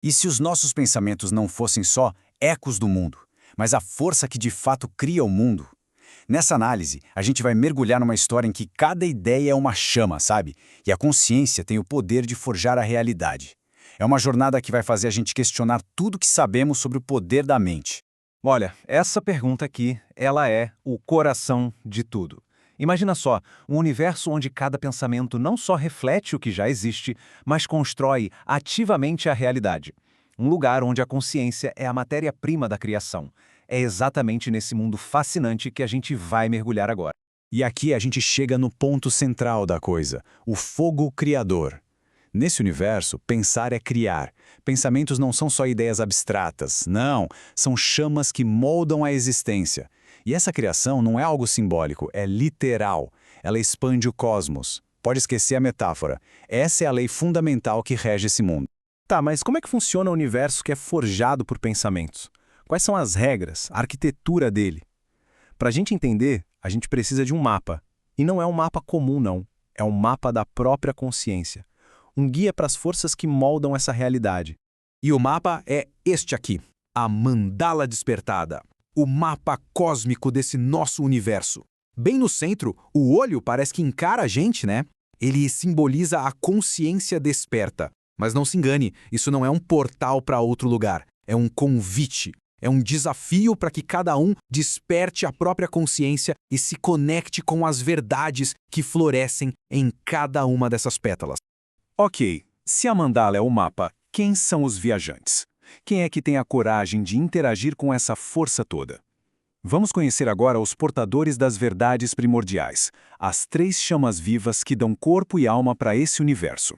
E se os nossos pensamentos não fossem só ecos do mundo, mas a força que de fato cria o mundo? Nessa análise, a gente vai mergulhar numa história em que cada ideia é uma chama, sabe? E a consciência tem o poder de forjar a realidade. É uma jornada que vai fazer a gente questionar tudo que sabemos sobre o poder da mente. Olha, essa pergunta aqui, ela é o coração de tudo. Imagina só, um universo onde cada pensamento não só reflete o que já existe, mas constrói ativamente a realidade. Um lugar onde a consciência é a matéria-prima da criação. É exatamente nesse mundo fascinante que a gente vai mergulhar agora. E aqui a gente chega no ponto central da coisa, o fogo criador. Nesse universo, pensar é criar. Pensamentos não são só ideias abstratas, não, são chamas que moldam a existência. E essa criação não é algo simbólico, é literal. Ela expande o cosmos. Pode esquecer a metáfora. Essa é a lei fundamental que rege esse mundo. Tá, mas como é que funciona o universo que é forjado por pensamentos? Quais são as regras, a arquitetura dele? Para a gente entender, a gente precisa de um mapa. E não é um mapa comum, não. É um mapa da própria consciência. Um guia para as forças que moldam essa realidade. E o mapa é este aqui, a Mandala Despertada, o mapa cósmico desse nosso universo. Bem no centro, o olho parece que encara a gente, né? Ele simboliza a consciência desperta. Mas não se engane, isso não é um portal para outro lugar, é um convite. É um desafio para que cada um desperte a própria consciência e se conecte com as verdades que florescem em cada uma dessas pétalas. Ok, se a mandala é o mapa, quem são os viajantes? Quem é que tem a coragem de interagir com essa força toda? Vamos conhecer agora os portadores das verdades primordiais, as 3 chamas vivas que dão corpo e alma para esse universo.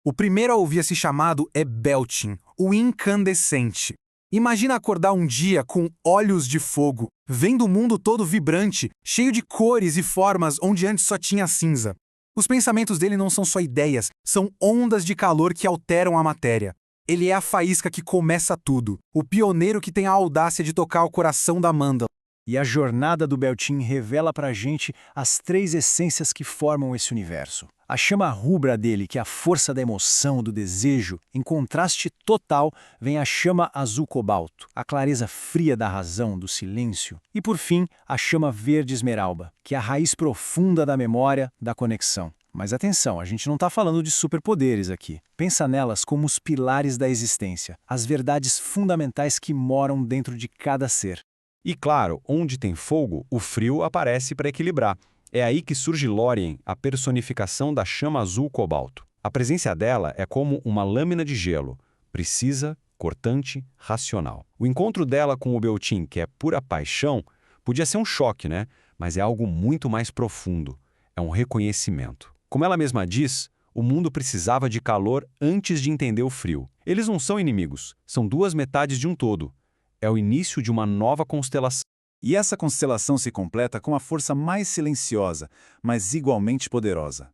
O primeiro a ouvir esse chamado é Beltin, o incandescente. Imagina acordar um dia com olhos de fogo, vendo o mundo todo vibrante, cheio de cores e formas onde antes só tinha cinza. Os pensamentos dele não são só ideias, são ondas de calor que alteram a matéria. Ele é a faísca que começa tudo, o pioneiro que tem a audácia de tocar o coração da mandala. E a jornada do Beltin revela pra gente as 3 essências que formam esse universo. A chama rubra dele, que é a força da emoção, do desejo, em contraste total, vem a chama azul cobalto, a clareza fria da razão, do silêncio. E por fim, a chama verde esmeralda, que é a raiz profunda da memória, da conexão. Mas atenção, a gente não está falando de superpoderes aqui. Pensa nelas como os pilares da existência, as verdades fundamentais que moram dentro de cada ser. E claro, onde tem fogo, o frio aparece para equilibrar. É aí que surge Lórien, a personificação da chama azul cobalto. A presença dela é como uma lâmina de gelo, precisa, cortante, racional. O encontro dela com o Beltin, que é pura paixão, podia ser um choque, né? Mas é algo muito mais profundo. É um reconhecimento. Como ela mesma diz, o mundo precisava de calor antes de entender o frio. Eles não são inimigos, são 2 metades de um todo. É o início de uma nova constelação. E essa constelação se completa com a força mais silenciosa, mas igualmente poderosa.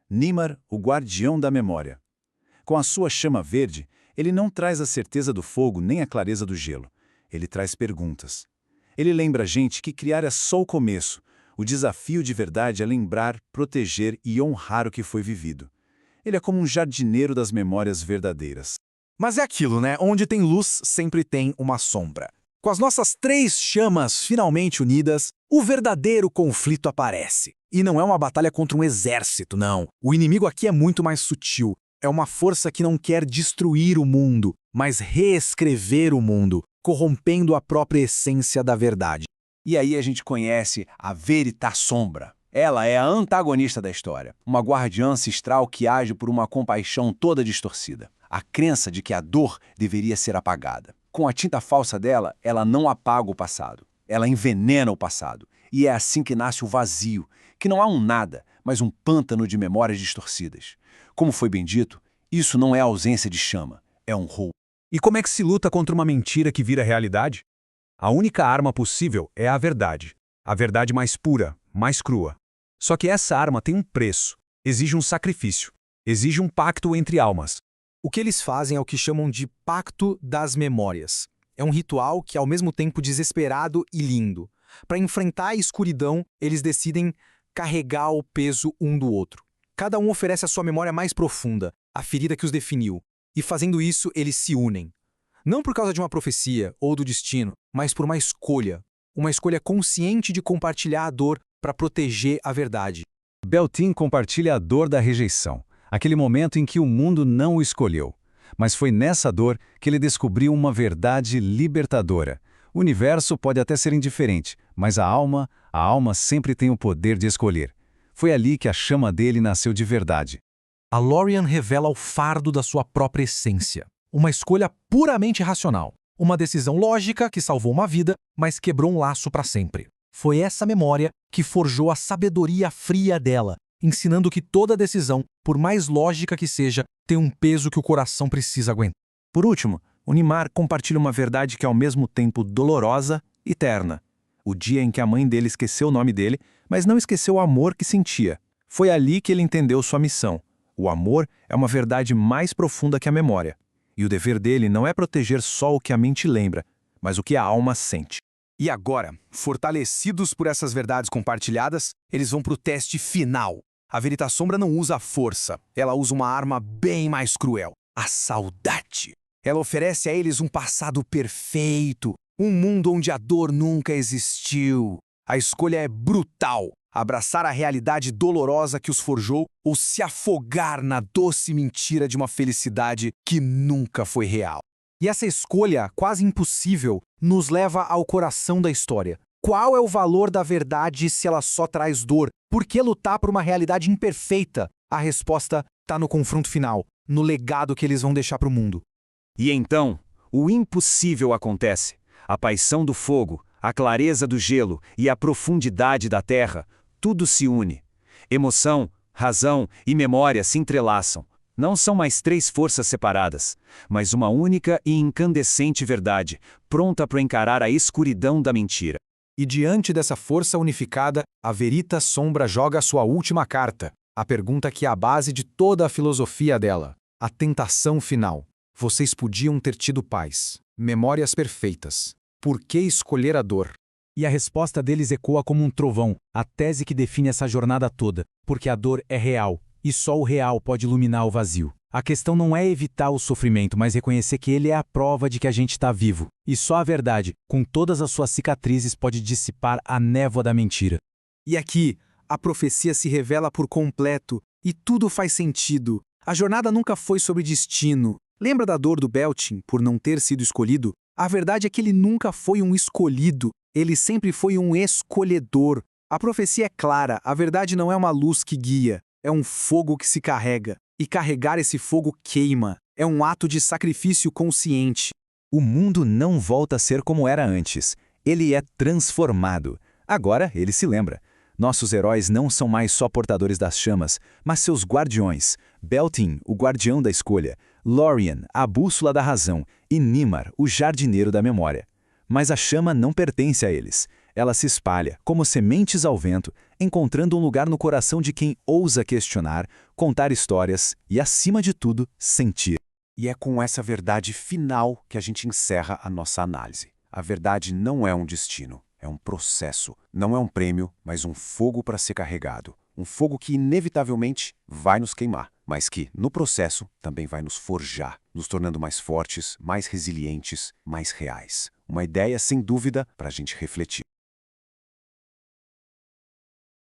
Nimar, o guardião da memória. Com a sua chama verde, ele não traz a certeza do fogo nem a clareza do gelo. Ele traz perguntas. Ele lembra a gente que criar é só o começo. O desafio de verdade é lembrar, proteger e honrar o que foi vivido. Ele é como um jardineiro das memórias verdadeiras. Mas é aquilo, né? Onde tem luz, sempre tem uma sombra. Com as nossas 3 chamas finalmente unidas, o verdadeiro conflito aparece. E não é uma batalha contra um exército, não. O inimigo aqui é muito mais sutil. É uma força que não quer destruir o mundo, mas reescrever o mundo, corrompendo a própria essência da verdade. E aí a gente conhece a Veritas Sombra. Ela é a antagonista da história, uma guardiã ancestral que age por uma compaixão toda distorcida. A crença de que a dor deveria ser apagada. Com a tinta falsa dela, ela não apaga o passado. Ela envenena o passado. E é assim que nasce o vazio, que não há um nada, mas um pântano de memórias distorcidas. Como foi bem dito, isso não é ausência de chama, é um roubo. E como é que se luta contra uma mentira que vira realidade? A única arma possível é a verdade mais pura, mais crua. Só que essa arma tem um preço, exige um sacrifício, exige um pacto entre almas. O que eles fazem é o que chamam de Pacto das Memórias. É um ritual que é ao mesmo tempo desesperado e lindo. Para enfrentar a escuridão, eles decidem carregar o peso um do outro. Cada um oferece a sua memória mais profunda, a ferida que os definiu. E fazendo isso, eles se unem. Não por causa de uma profecia ou do destino, mas por uma escolha. Uma escolha consciente de compartilhar a dor para proteger a verdade. Beltin compartilha a dor da rejeição, aquele momento em que o mundo não o escolheu. Mas foi nessa dor que ele descobriu uma verdade libertadora. O universo pode até ser indiferente, mas a alma sempre tem o poder de escolher. Foi ali que a chama dele nasceu de verdade. A Lorian revela o fardo da sua própria essência. Uma escolha puramente racional. Uma decisão lógica que salvou uma vida, mas quebrou um laço para sempre. Foi essa memória que forjou a sabedoria fria dela, ensinando que toda decisão, por mais lógica que seja, tem um peso que o coração precisa aguentar. Por último, o Nimar compartilha uma verdade que é ao mesmo tempo dolorosa e terna. O dia em que a mãe dele esqueceu o nome dele, mas não esqueceu o amor que sentia. Foi ali que ele entendeu sua missão. O amor é uma verdade mais profunda que a memória. E o dever dele não é proteger só o que a mente lembra, mas o que a alma sente. E agora, fortalecidos por essas verdades compartilhadas, eles vão para o teste final. A Veritas Sombra não usa a força, ela usa uma arma bem mais cruel, a saudade. Ela oferece a eles um passado perfeito, um mundo onde a dor nunca existiu. A escolha é brutal, abraçar a realidade dolorosa que os forjou ou se afogar na doce mentira de uma felicidade que nunca foi real. E essa escolha, quase impossível, nos leva ao coração da história. Qual é o valor da verdade se ela só traz dor? Por que lutar por uma realidade imperfeita? A resposta está no confronto final, no legado que eles vão deixar para o mundo. E então, o impossível acontece. A paixão do fogo, a clareza do gelo e a profundidade da terra, tudo se une. Emoção, razão e memória se entrelaçam. Não são mais três forças separadas, mas uma única e incandescente verdade, pronta para encarar a escuridão da mentira. E diante dessa força unificada, a Veritas Sombra joga a sua última carta, a pergunta que é a base de toda a filosofia dela, a tentação final. Vocês podiam ter tido paz, memórias perfeitas. Por que escolher a dor? E a resposta deles ecoa como um trovão, a tese que define essa jornada toda, porque a dor é real, e só o real pode iluminar o vazio. A questão não é evitar o sofrimento, mas reconhecer que ele é a prova de que a gente está vivo. E só a verdade, com todas as suas cicatrizes, pode dissipar a névoa da mentira. E aqui, a profecia se revela por completo, e tudo faz sentido. A jornada nunca foi sobre destino. Lembra da dor do Beltin por não ter sido escolhido? A verdade é que ele nunca foi um escolhido, ele sempre foi um escolhedor. A profecia é clara, a verdade não é uma luz que guia, é um fogo que se carrega. E carregar esse fogo queima, é um ato de sacrifício consciente. O mundo não volta a ser como era antes. Ele é transformado. Agora ele se lembra. Nossos heróis não são mais só portadores das chamas, mas seus guardiões. Beltin, o guardião da escolha. Lorian, a bússola da razão. E Nimar, o jardineiro da memória. Mas a chama não pertence a eles. Ela se espalha, como sementes ao vento, encontrando um lugar no coração de quem ousa questionar, contar histórias e, acima de tudo, sentir. E é com essa verdade final que a gente encerra a nossa análise. A verdade não é um destino, é um processo. Não é um prêmio, mas um fogo para ser carregado. Um fogo que inevitavelmente vai nos queimar, mas que, no processo, também vai nos forjar, nos tornando mais fortes, mais resilientes, mais reais. Uma ideia, sem dúvida, para a gente refletir.